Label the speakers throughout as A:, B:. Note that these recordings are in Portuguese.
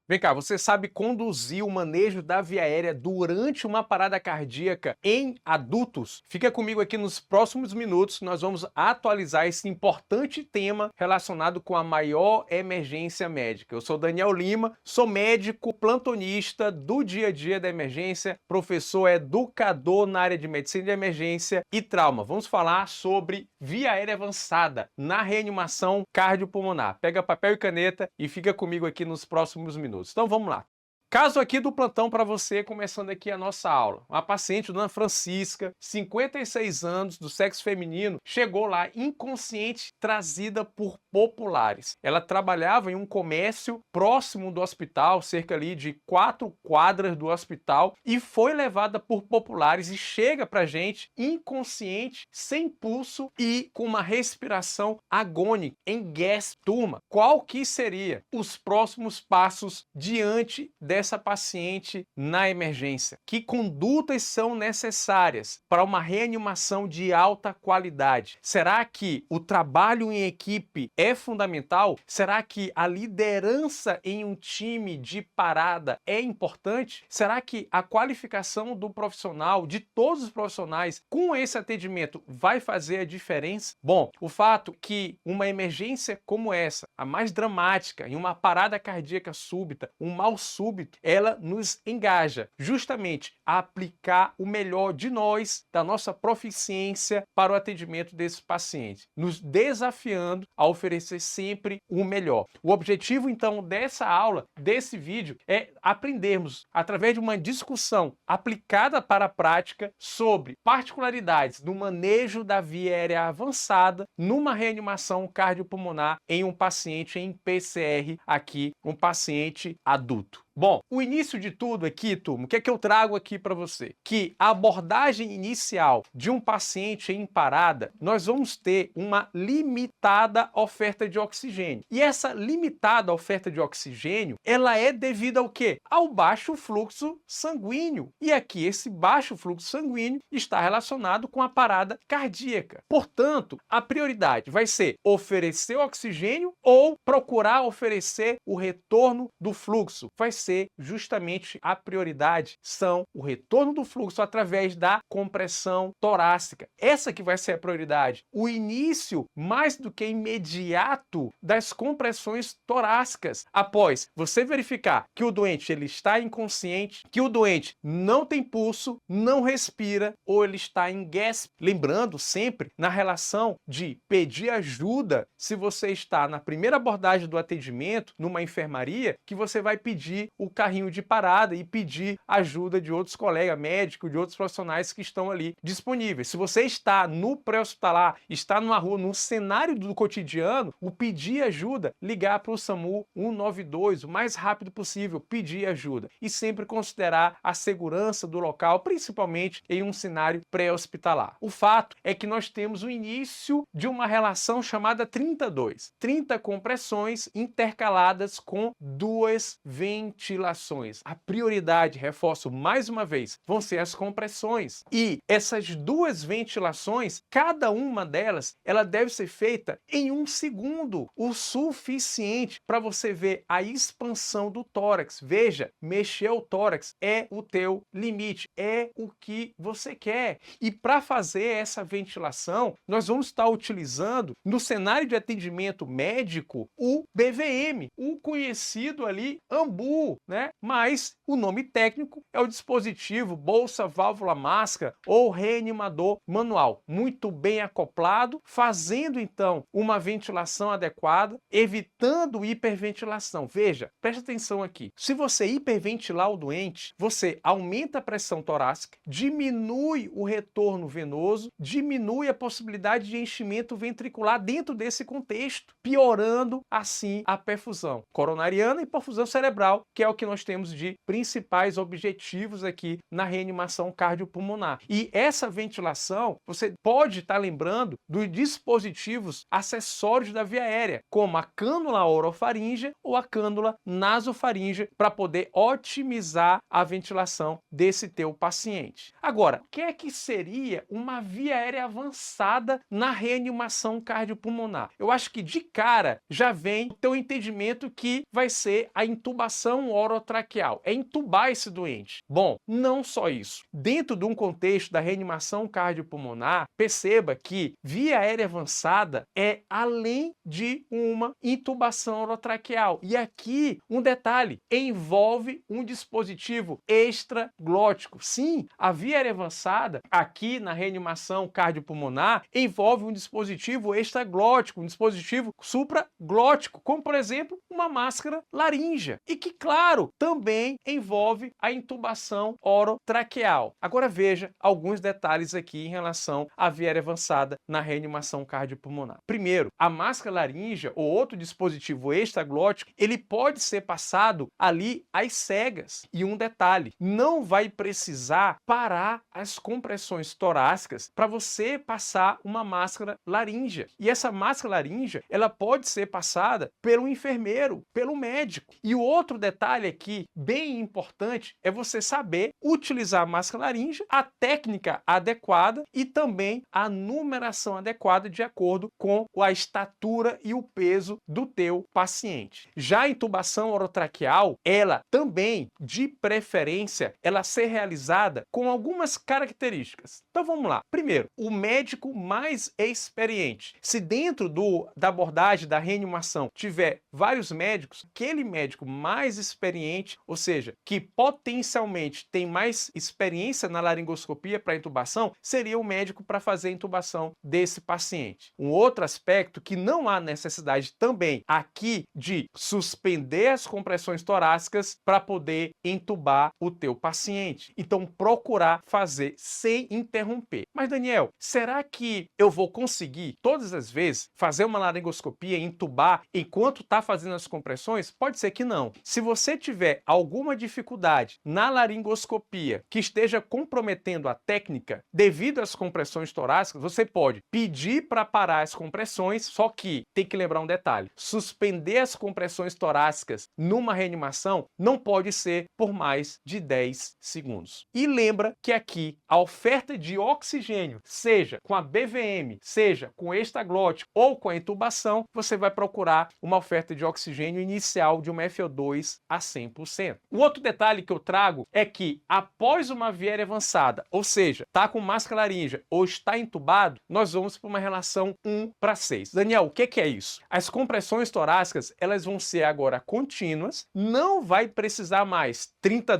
A: Vem cá, você sabe conduzir o manejo da via aérea durante uma parada cardíaca em adultos? Fica comigo aqui nos próximos minutos, nós vamos atualizar esse importante tema relacionado com a maior emergência médica. Eu sou Daniel Lima, sou médico plantonista do dia a dia da emergência, professor educador na área de medicina de emergência e trauma. Vamos falar sobre via aérea avançada na reanimação cardiopulmonar. Pega papel e caneta e fica comigo aqui nos próximos minutos. Então vamos lá. Caso aqui do plantão para você, começando aqui a nossa aula. Uma paciente, Dona Francisca, 56 anos, do sexo feminino, chegou lá inconsciente, trazida por populares. Ela trabalhava em um comércio próximo do hospital, cerca ali de 4 quadras do hospital, e foi levada por populares e chega pra gente inconsciente, sem pulso e com uma respiração agônica, em gasp. Turma, qual que seria os próximos passos diante dessa paciente na emergência? Que condutas são necessárias para uma reanimação de alta qualidade? Será que o trabalho em equipe é fundamental? Será que a liderança em um time de parada é importante? Será que a qualificação do profissional, de todos os profissionais, com esse atendimento vai fazer a diferença? Bom, o fato que uma emergência como essa, a mais dramática, em uma parada cardíaca súbita, um mal súbito, ela nos engaja justamente a aplicar o melhor de nós, da nossa proficiência para o atendimento desse paciente, nos desafiando a oferecer sempre o melhor. O objetivo, então, dessa aula, desse vídeo, é aprendermos, através de uma discussão aplicada para a prática, sobre particularidades do manejo da via aérea avançada numa reanimação cardiopulmonar em um paciente em PCR, aqui, um paciente adulto. Bom, o início de tudo aqui, turma, o que é que eu trago aqui para você? Que a abordagem inicial de um paciente em parada, nós vamos ter uma limitada oferta de oxigênio. E essa limitada oferta de oxigênio, ela é devida ao quê? Ao baixo fluxo sanguíneo. E aqui, esse baixo fluxo sanguíneo está relacionado com a parada cardíaca. Portanto, a prioridade vai ser oferecer oxigênio ou procurar oferecer o retorno do fluxo. Vai ser justamente a prioridade, são o retorno do fluxo através da compressão torácica. Essa que vai ser a prioridade. O início, mais do que imediato, das compressões torácicas. Após você verificar que o doente ele está inconsciente, que o doente não tem pulso, não respira ou ele está em gasp. Lembrando sempre na relação de pedir ajuda, se você está na primeira abordagem do atendimento, numa enfermaria, que você vai pedir o carrinho de parada e pedir ajuda de outros colegas médicos, de outros profissionais que estão ali disponíveis. Se você está no pré-hospitalar, está numa rua, num cenário do cotidiano, o pedir ajuda, ligar para o SAMU 192 o mais rápido possível, pedir ajuda. E sempre considerar a segurança do local, principalmente em um cenário pré-hospitalar. O fato é que nós temos o início de uma relação chamada 30-2. 30 compressões intercaladas com 2 ventilações. A prioridade, reforço mais uma vez, vão ser as compressões. E essas 2 ventilações, cada uma delas, ela deve ser feita em 1 segundo, o suficiente para você ver a expansão do tórax. Veja, mexer o tórax é o teu limite, é o que você quer. E para fazer essa ventilação, nós vamos estar utilizando, no cenário de atendimento médico, o BVM, o conhecido ali AMBU, né? Mas o nome técnico é o dispositivo bolsa, válvula, máscara ou reanimador manual, muito bem acoplado, fazendo então uma ventilação adequada, evitando hiperventilação. Veja, preste atenção aqui. Se você hiperventilar o doente, você aumenta a pressão torácica, diminui o retorno venoso, diminui a possibilidade de enchimento ventricular dentro desse contexto, piorando assim a perfusão coronariana e perfusão cerebral, que é o que nós temos de principais objetivos aqui na reanimação cardiopulmonar. E essa ventilação, você pode estar lembrando dos dispositivos acessórios da via aérea, como a cânula orofaríngea ou a cânula nasofaríngea, para poder otimizar a ventilação desse teu paciente. Agora, o que é que seria uma via aérea avançada na reanimação cardiopulmonar? Eu acho que de cara já vem o teu entendimento que vai ser a intubação intubação orotraqueal, é intubar esse doente. Bom, não só isso. Dentro de um contexto da reanimação cardiopulmonar, perceba que via aérea avançada é além de uma intubação orotraqueal. E aqui um detalhe, envolve um dispositivo extraglótico. Sim, a via aérea avançada aqui na reanimação cardiopulmonar envolve um dispositivo extraglótico, um dispositivo supraglótico, como por exemplo uma máscara laríngea, e que, claro, também envolve a intubação orotraqueal. Agora veja alguns detalhes aqui em relação à via aérea avançada na reanimação cardiopulmonar. Primeiro, a máscara laríngea ou outro dispositivo extraglótico, ele pode ser passado ali às cegas. E um detalhe, não vai precisar parar as compressões torácicas para você passar uma máscara laríngea. E essa máscara laríngea, ela pode ser passada pelo enfermeiro, pelo médico. E o outro detalhe aqui, bem importante, é você saber utilizar a máscara laríngea, a técnica adequada e também a numeração adequada de acordo com a estatura e o peso do teu paciente. Já a intubação orotraqueal, ela também, de preferência, ela ser realizada com algumas características. Então vamos lá. Primeiro, o médico mais experiente. Se dentro da abordagem da reanimação tiver vários médicos, aquele médico mais experiente, ou seja, que potencialmente tem mais experiência na laringoscopia para intubação, seria o médico para fazer a intubação desse paciente. Um outro aspecto que não há necessidade também aqui de suspender as compressões torácicas para poder entubar o teu paciente. Então, procurar fazer sem interromper. Mas, Daniel, será que eu vou conseguir todas as vezes fazer uma laringoscopia e entubar enquanto está fazendo as compressões? Pode ser que não. Se você tiver alguma dificuldade na laringoscopia que esteja comprometendo a técnica devido às compressões torácicas, você pode pedir para parar as compressões, só que tem que lembrar um detalhe: suspender as compressões torácicas numa reanimação não pode ser por mais de 10 segundos. E lembra que aqui a oferta de oxigênio, seja com a BVM, seja com extraglótico ou com a intubação, você vai procurar uma oferta de oxigênio inicial de uma FO2 a 100%. O outro detalhe que eu trago é que após uma via aérea avançada, ou seja, está com máscara laríngea ou está entubado, nós vamos para uma relação 1:6. Daniel, o que é isso? As compressões torácicas, elas vão ser agora contínuas, não vai precisar mais 30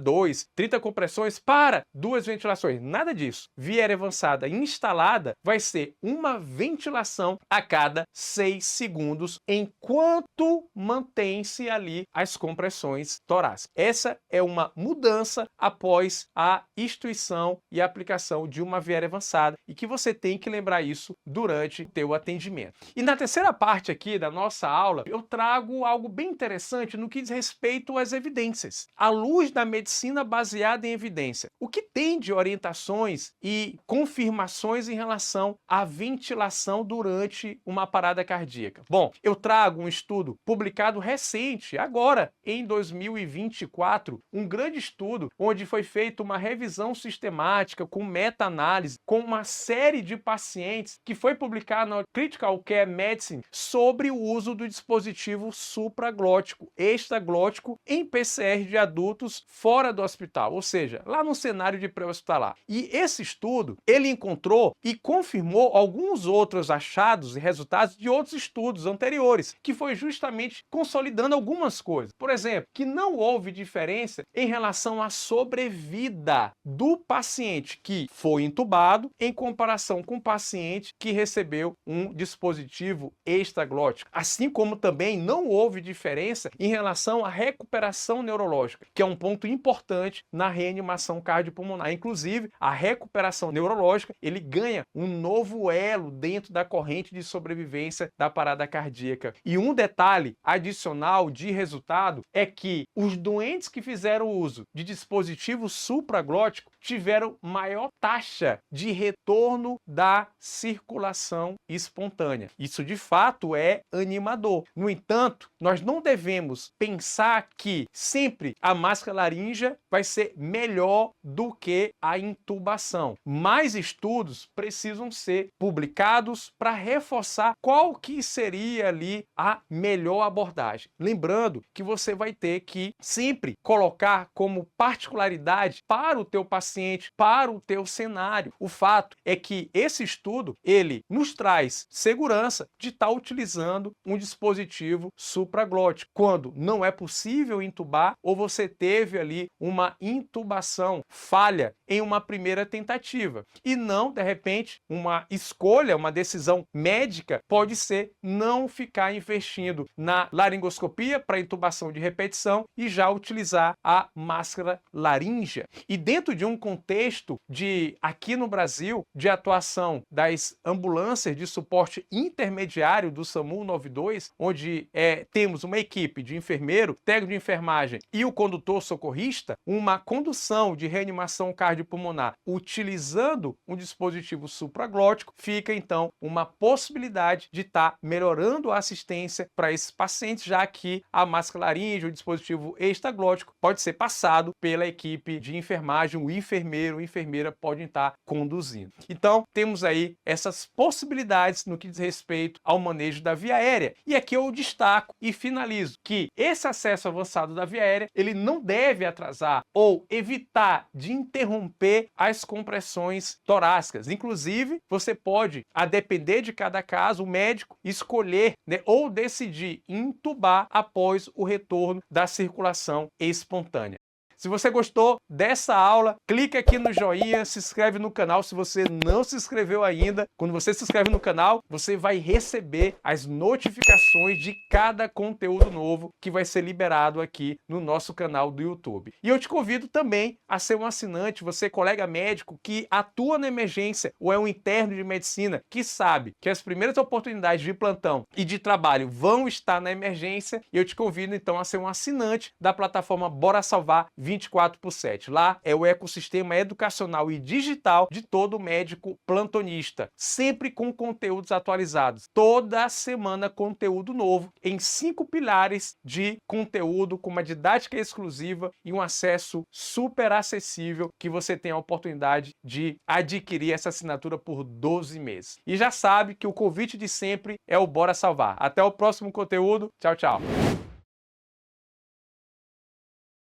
A: compressões para 2 ventilações, nada disso. Via aérea avançada instalada vai ser uma ventilação a cada 6 segundos, enquanto mantém-se ali as compressões torácicas. Essa é uma mudança após a instituição e aplicação de uma via aérea avançada, e que você tem que lembrar isso durante o teu atendimento. E na terceira parte aqui da nossa aula, eu trago algo bem interessante no que diz respeito às evidências. À luz da medicina baseada em evidência, o que tem de orientações e confirmações em relação à ventilação durante uma parada cardíaca? Bom, eu trago um estudo publicado recente, agora em 2024, um grande estudo onde foi feita uma revisão sistemática com meta-análise, com uma série de pacientes, que foi publicado na Critical Care Medicine, sobre o uso do dispositivo supraglótico, extraglótico em PCR de adultos fora do hospital, ou seja, lá no cenário de pré-hospitalar. E esse estudo, ele encontrou e confirmou alguns outros achados e resultados de outros estudos anteriores, que foi justamente consolidando algumas coisas. Por exemplo, que não houve diferença em relação à sobrevida do paciente que foi intubado em comparação com o paciente que recebeu um dispositivo extraglótico. Assim como também não houve diferença em relação à recuperação neurológica, que é um ponto importante na reanimação cardiopulmonar. Inclusive, a recuperação neurológica, ele ganha um novo elo dentro da corrente de sobrevivência da parada cardíaca. E um detalhe adicional de resultado é que os doentes que fizeram uso de dispositivo supraglótico tiveram maior taxa de retorno da circulação espontânea. Isso de fato é animador. No entanto, nós não devemos pensar que sempre a máscara laríngea vai ser melhor do que a intubação. Mais estudos precisam ser publicados para reforçar qual que seria ali a melhor abordagem. Lembrando que você vai ter ter que sempre colocar como particularidade para o teu paciente, para o teu cenário. O fato é que esse estudo, ele nos traz segurança de estar utilizando um dispositivo supraglótico, quando não é possível intubar ou você teve ali uma intubação falha em uma primeira tentativa. E não, de repente, uma escolha, uma decisão médica pode ser não ficar investindo na laringoscopia para intubação de repetição e já utilizar a máscara laríngea. E dentro de um contexto de, aqui no Brasil, de atuação das ambulâncias de suporte intermediário do SAMU 92, onde temos uma equipe de enfermeiro, técnico de enfermagem e o condutor socorrista, uma condução de reanimação cardiopulmonar utilizando um dispositivo supraglótico, fica então uma possibilidade de estar melhorando a assistência para esses pacientes, já que a máscara laríngea, o dispositivo extraglótico, pode ser passado pela equipe de enfermagem, o enfermeiro ou enfermeira podem estar conduzindo. Então, temos aí essas possibilidades no que diz respeito ao manejo da via aérea. E aqui eu destaco e finalizo que esse acesso avançado da via aérea, ele não deve atrasar ou evitar de interromper as compressões torácicas. Inclusive, você pode, a depender de cada caso, o médico escolher, né, ou decidir intubar após o retorno da circulação espontânea. Se você gostou dessa aula, clica aqui no joinha, se inscreve no canal se você não se inscreveu ainda. Quando você se inscreve no canal, você vai receber as notificações de cada conteúdo novo que vai ser liberado aqui no nosso canal do YouTube. E eu te convido também a ser um assinante, você colega médico que atua na emergência ou é um interno de medicina que sabe que as primeiras oportunidades de plantão e de trabalho vão estar na emergência. E eu te convido então a ser um assinante da plataforma Bora Salvar 24/7. Lá é o ecossistema educacional e digital de todo médico plantonista, sempre com conteúdos atualizados. Toda semana conteúdo novo em 5 pilares de conteúdo com uma didática exclusiva e um acesso super acessível que você tem a oportunidade de adquirir essa assinatura por 12 meses. E já sabe que o convite de sempre é o Bora Salvar. Até o próximo conteúdo. Tchau, tchau.